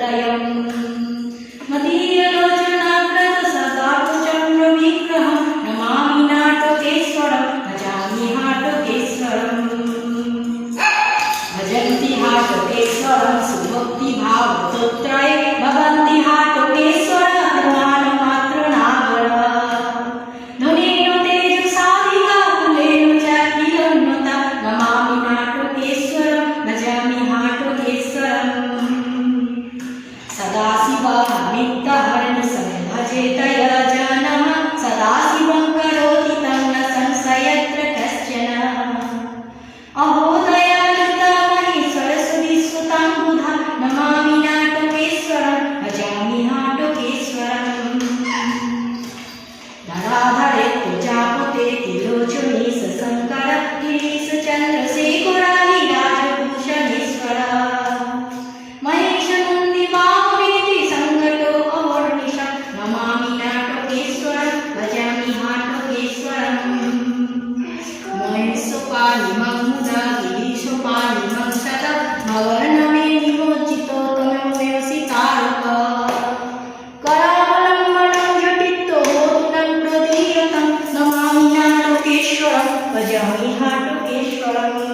निलयम् मदीयलोचनाग्रजसदाकुचन्द्रविग्रहं नमामि नाटकेश्वरं भजामि हाटकेश्वरम् भजन्ति हाटकेश्वरं सुभक्तिभावस्तोत्रे भवन्ति हाटकेश्वर ध्रुवाणमात्रनागर ध्वनेन तेजसादिका कुलेन चाखिलोन्नता नमामि नाटकेश्वरं भजामि हाटकेश्वरम् सदाशिवमित्तहरणिं भजेत